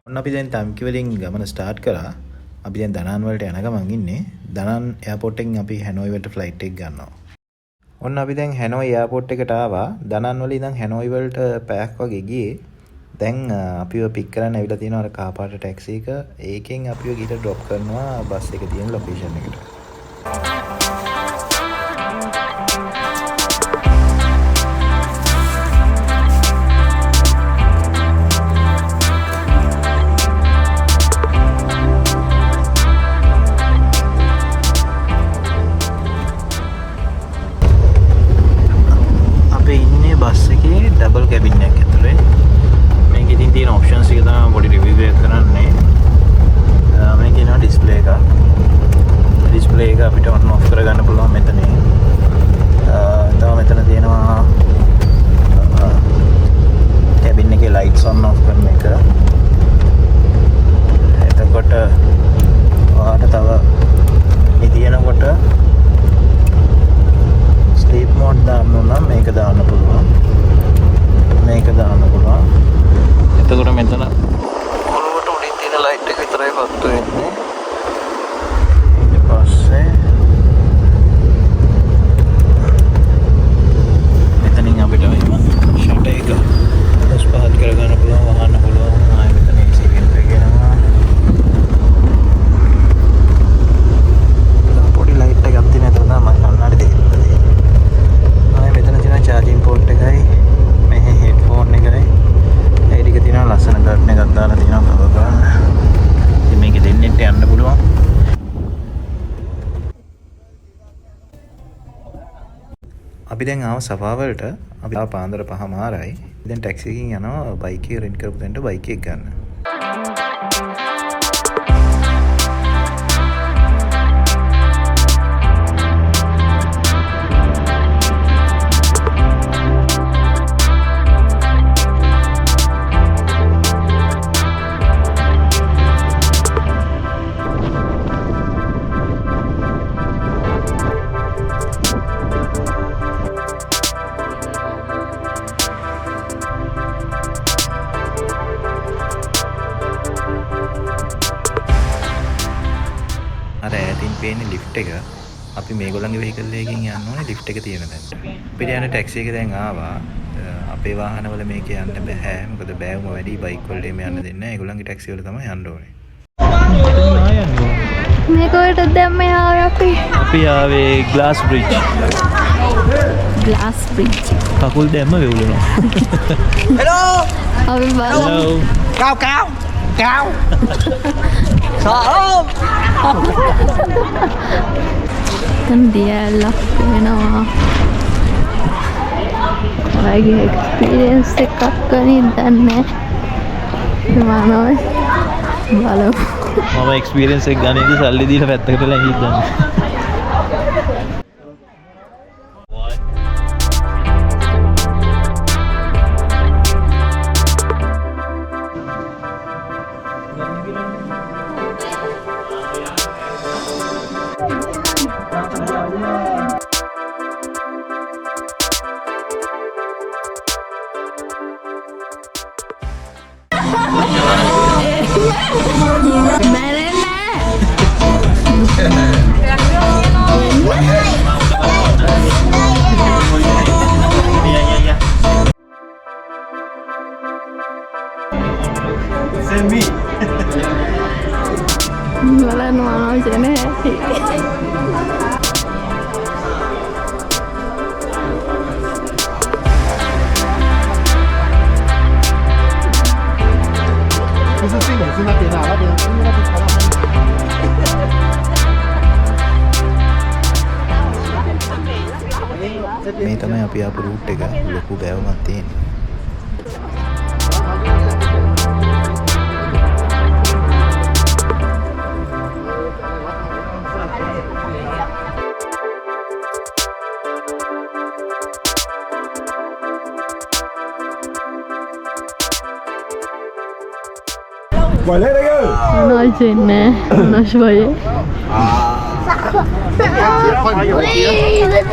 ඔන්න අපි දැන් තම්කි වලින් ගමන ස්ටාර්ට් කරා. අපි දැන් දනාන් වලට යන ගමන් ඉන්නේ. දනාන් එයාපෝට් එකෙන් අපි හැනෝයි වලට ෆ්ලයිට් එක ගන්නවා. ඔන්න අපි දැන් හැනෝයි එයාපෝට් එකට ආවා. දනාන් වල ඉඳන් හැනෝයි වලට පැයක් වගේ ගියේ. දැන් අපිව පික් කරන්න ඇවිල්ලා තියෙනවා අර කාපාට ටැක්සි එක. ඒකෙන් අපිව ගිහින් ඩ්‍රොප් කරනවා බස් එක තියෙන ලොකේෂන් එකට. डबल कैबिन එකක් ඇතුලේ මේකේ ඉතින් තියෙන ඔප්ෂන්ස් එක තමයි පොඩි රිවිව් එකක් කරන්නේ. මේකේ ඉනවා ඩිස්ප්ලේ එක. ඩිස්ප්ලේ එක අපිට ඔන් ඔෆ් කරගන්න පුළුවන් මෙතනේ. තව මෙතන තියෙනවා කැබින් එකේ ලයිට්ස් ඔන් ඔෆ් කරන එක. එතකොට ඔයාලට තව ඉතිනකොට ස්ලීප් මෝඩ් දාන්න නම් මේක දාන්න පුළුවන්. මේක දාන්න පුළුවන්. එතකොට මෙතන ඔළුවට උඩින් තියෙන ලයිට් එක විතරයි පත්තු වෙන්නේ. ඊට පස්සේ මෙතනින් අපිට එම ෂටර් එක ස්පාර්ක් කරගන්න පුළුවන්, වහන්න පුළුවන්. ආයෙ මෙතන AC වෙන එක ගෙනවා. පොඩි ලයිට් එකක් තියෙන එතන තමයි කන්නාඩි දෙකක් තියෙන්නේ. ආයෙ මෙතන තියෙන චාර්ජින් පෝට් එකයි හෙඩ්ෆෝන් එකයි ඒ ටික තියෙනවා. ලස්සන කර්ටන් එකක් දාලා තියෙනවා කවර් කරන්න. ඉතින් මේකේ දෙන්නෙත් යන්න පුළුවන්. අපි දැන් ආව සපා වලට. අපි ආව පාන්දර 5:00යි. දැන් ටැක්සි එකකින් යනවා බයික් එක රෙන්ට් කරපු තැනට බයික් එක ගන්න. අර ඈතින් පේන ලිෆ්ට් එක අපි මේගොල්ලන්ගේ වෙහිකල් එකකින් යන්න ඕනේ ලිෆ්ට් එක තියෙන තැනට. අපිට යන ටැක්සි එක දැන් ආවා. අපේ වාහනවල මේක යන්න බෑ. මොකද බෑවුම වැඩි බයික් වලට එමෙ යන්න දෙන්නේ නැහැ. ඒගොල්ලන්ගේ ටැක්සි වල තමයි යන්න ඕනේ. මේ කොහෙටද දැන් මේ ආවේ අපි? අපි ආවේ ග්ලාස් බ්‍රිජ්. Glass bridge. කකුල් දැම්ම වෙවුලනවා. Hello. අපි බලමු. Cao cao. Cao. Sao? දැන් දියල්ලක් වෙනවා. ඔයගේ එක්ස්පීරියන්ස් එකක් ගනින් දන්නේ. මනෝයි බලමු. මම එක්ස්පීරියන්ස් එක ගන්නේ සල්ලි දීලා පැත්තකට ලැඟිත් දාන්න. Send me. බලන්න Manoj එන්නේ. මේ තමයි අපි ආපු රූට් එක. ලොකු බෑවුමක් තියෙනවා. Quay lên đây ơi. Manoj nè, Manoj vậy.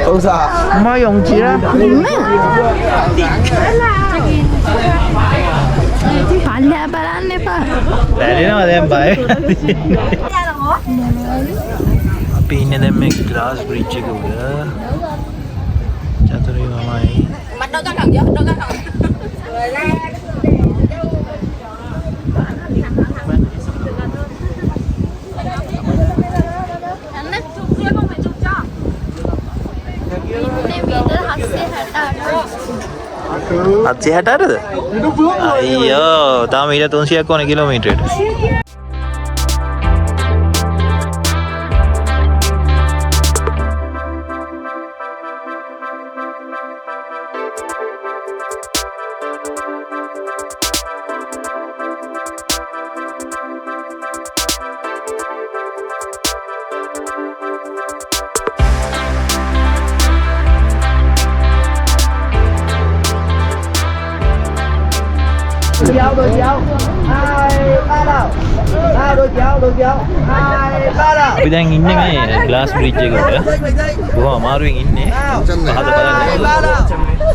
Ôi dạ. Mới dùng chị đó. Palya balane pa. වැලෙනවා දැන් බය. අපි ඉන්නේ දැන් මේ ග්ලාස් බ්‍රිජ් එක උඩ. චතුරේ මමයි. Mặt đôi căng thẳng chưa? Đôi căng thẳng. Rồi ra. අත්සේ 68ද? අයියෝ තාම ඊට 300ක් ඕනේ කිලෝමීටරයට. Đôi chéo 2 3 nào. Đôi chéo 2 3 nào. අපි දැන් ඉන්නේ මේ ග්ලාස් බ්‍රිජ් එක උඩ. බොහොම අමාරුවෙන් ඉන්නේ. පහත බලන්න.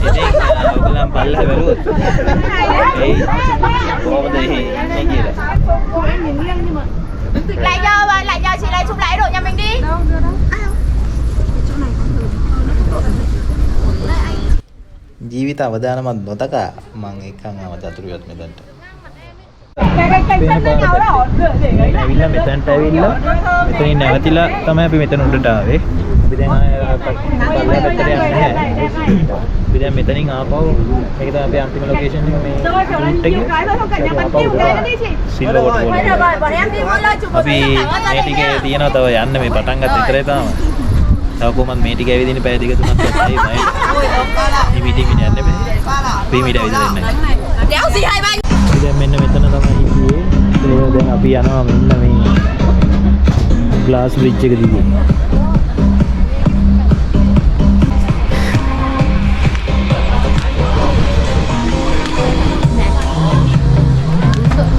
ඉතින් ඔයගොල්ලන් පල්ලෙහා බැලුවොත් ඒ කොහොමද ඉන්නේ කියලා. Lại cho chị lấy chụp lại đội nhà mình đi. ජීවිත අවදානමත් නොතකා මම එක්කන් ආව චතුරියත් මෙතනට. ඇවිල්ලා මෙතනට ඇවිල්ලා මෙතනින් නැවතිලා තමයි අපි මෙතන උඩට ආවේ. අපි දැන් ආයෙ පල්ලෙහාට යන්නේ නැහැ. අපි දැන් මෙතනින් ආපහු මේක තමයි අපේ අන්තිම ලොකේෂන් එක මේ රූට් එක. සිල්වර්ට අපි මේ ටිකේ තියෙනවා තව යන්න මේ පටන් ගන්න විතරයි තාම. තව කොහොමද මේ ටික ඇවිදින්න පැය දෙක තුනක් යන්නයි මම. මේ මීටින් යන්න බෑ. මේ මීට ඇවිදලා ඉන්න. Đéo gì hai bay. දැන් මෙන්න මෙතන තමයි හිටියේ. ඒ දැන් අපි යනවා මෙන්න මේ ග්ලාස් බ්‍රිජ් එක දිගේ.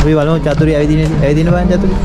අපි බලමු චතුරි ඇවිදින්න බෑ චතුරි.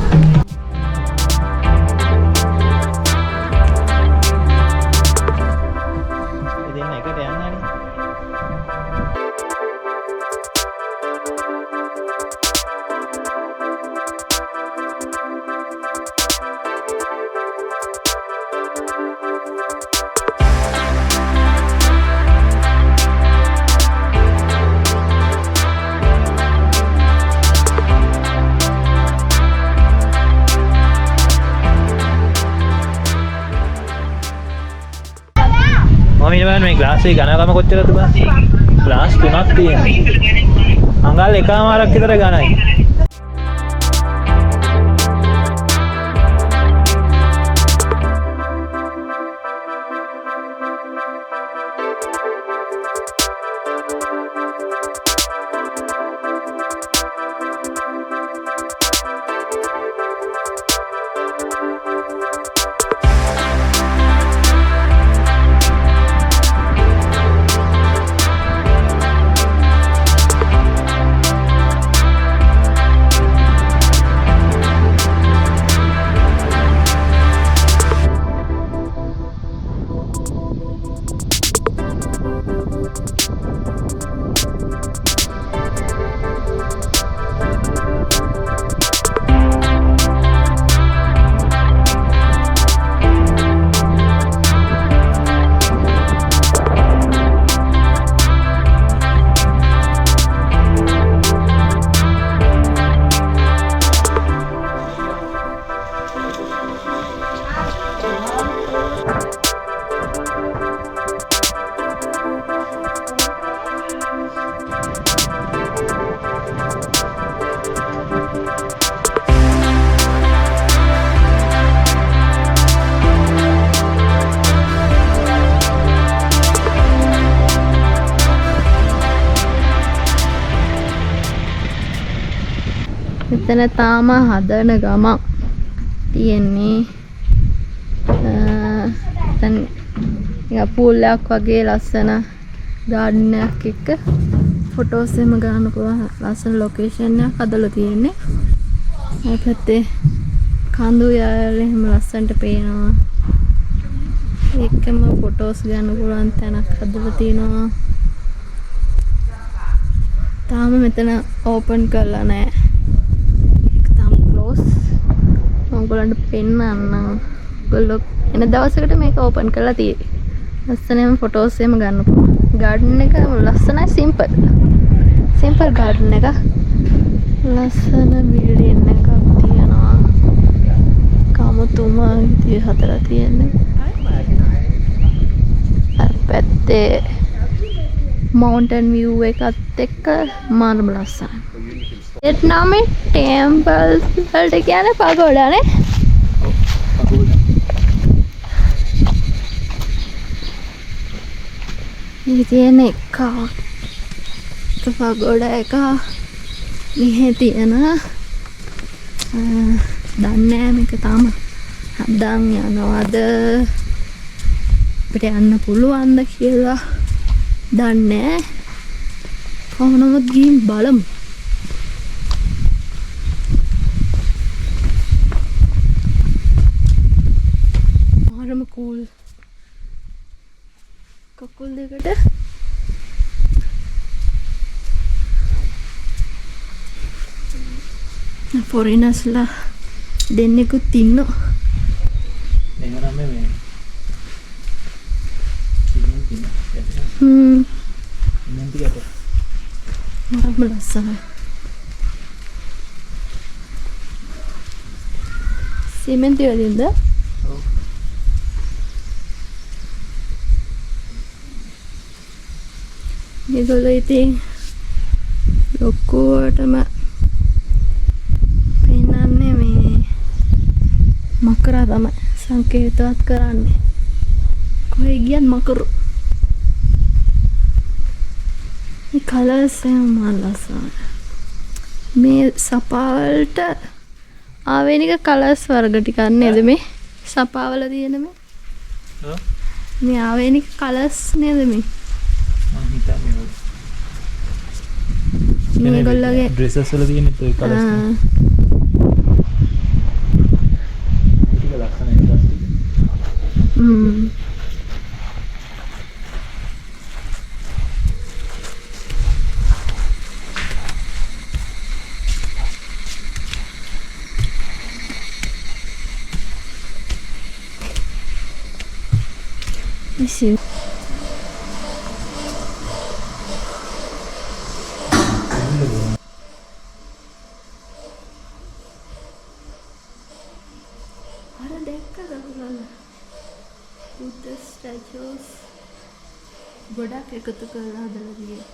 මේ ග්ලාස් එක ඝනකම කොච්චරද බං? ග්ලාස් 3ක් තියෙනවා. අඟල් එකමාරක් විතර ඝනයි. මෙතන තාම හදන ගමන් තියෙන්නේ දැන් නිකන් පූල් එකක් වගේ ලස්සන ගාඩන් එකක් එක්ක ෆොටෝස් එහෙම ගන්න පුළුවන් ලස්සන ලොකේෂන් එකක් හදලා තියෙන්නේ. මේ පැත්තේ කඳු යාල එහෙම ලස්සනට පේනවා. ඒකම ෆොටෝස් ගන්න පුළුවන් තැනක් හදලා තියෙනවා. තාම මෙතන ඕපන් කරලා නැහැ. ඔයගොල්ලන්ට පෙන්නන්නම්. ඔයගොල්ලෝ එන දවසකට මේක ඕපන් කරලා තියෙයි. ලස්සනම ෆොටෝස් එහෙම ගන්න පුළුවන්. ගාඩන් එක ලස්සනයි සිම්පල්. සිම්පල් ගාඩන් එක. ලස්සන බිල්ඩින් එකක් තියෙනවා. කමුතුම විදිය හතර තියෙන්නේ. අර පැත්තේ mountain view එකත් එක්ක මාරම ලස්සනයි. වියට්නාමේ ටෙම්පල්ස් වලට කියන්නේ පගෝඩා නේ? මේ තියෙන එක පගෝඩා එක මෙහෙ තියෙන දන්නේ නැහැ මේක තාම හදන් යනවද අපිට යන්න පුළුවන්ද කියලා දන්නේ කොහොම නමුත් ගිහින් බලමු. මාරම කූල් කකුල් දෙකට ෆොරිනර්ස්ලා දෙන්නෙකුත් ඉන්නවා. එහෙනම් මේ මරම ලස්සනයි. සිමෙන්ති වලින්ද? මේගොල්ලෝ ඉතින් ලොකුවටම පෙන්නන්නේ මේ මකරා තමයි සංකේතවත් කරන්නේ. කොහේ ගියත් මකරු. මේ කලර්ස් එහෙම ලස්සනයි. මේ සපා වලට ආවේනික කලර්ස් වර්ග ටිකක් නේද මේ සපා වල තියෙන මේ? ඔව්. මේ ආවේනික කලර්ස් නේද මේ? මම හිතන්නේ මේගොල්ලෝගේ ඩ්‍රෙසස් වල තියෙන ඒ කලර්ස් නේ. ඒක ලස්සනයි ටිකක්. Isi. Ada dekat aku Buddha statues. ගොඩක් එකතු කරලා හදලා තියෙනවා.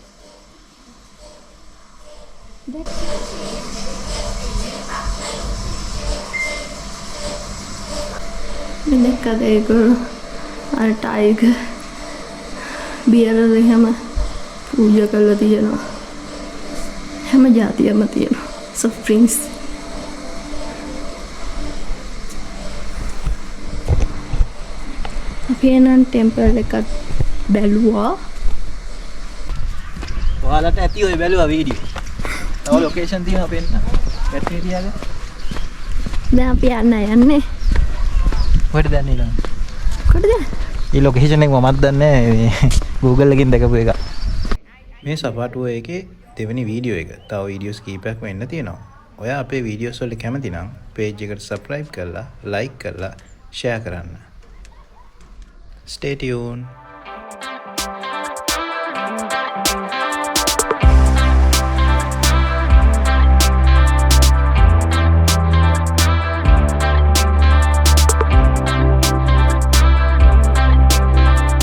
මෙන්නකද ඒගොල්ලෝ අර ටයිගර් බියර එහෙම පූජා කරලා තියෙනවා. හැම જાතියක්ම තියෙනවා. soft drinks. අපි එනන් ටෙම්පල් එකක් බැලුවා. ඔයාලට ඇති ඔය බැලුවා වීඩියෝ. තව ලොකේෂන් තියෙනවා පෙන්න. පැත්තේ තියාගෙන. දැන් අපි යන්නේ. කොහෙද යන්නේ ඊළඟ? කොහෙද? මේ ලොකේෂන් එක මමත් දන්නේ නැහැ. Google එකෙන් දැකපු එක. මේ සපා ටුවර් එකේ දෙවෙනි වීඩියෝ එක. තව වීඩියෝස් කීපයක් වෙන්න තියෙනවා. ඔයා අපේ වීඩියෝස් වලට කැමති නම් page එකට subscribe කරලා, like කරලා, share කරන්න. Stay tuned.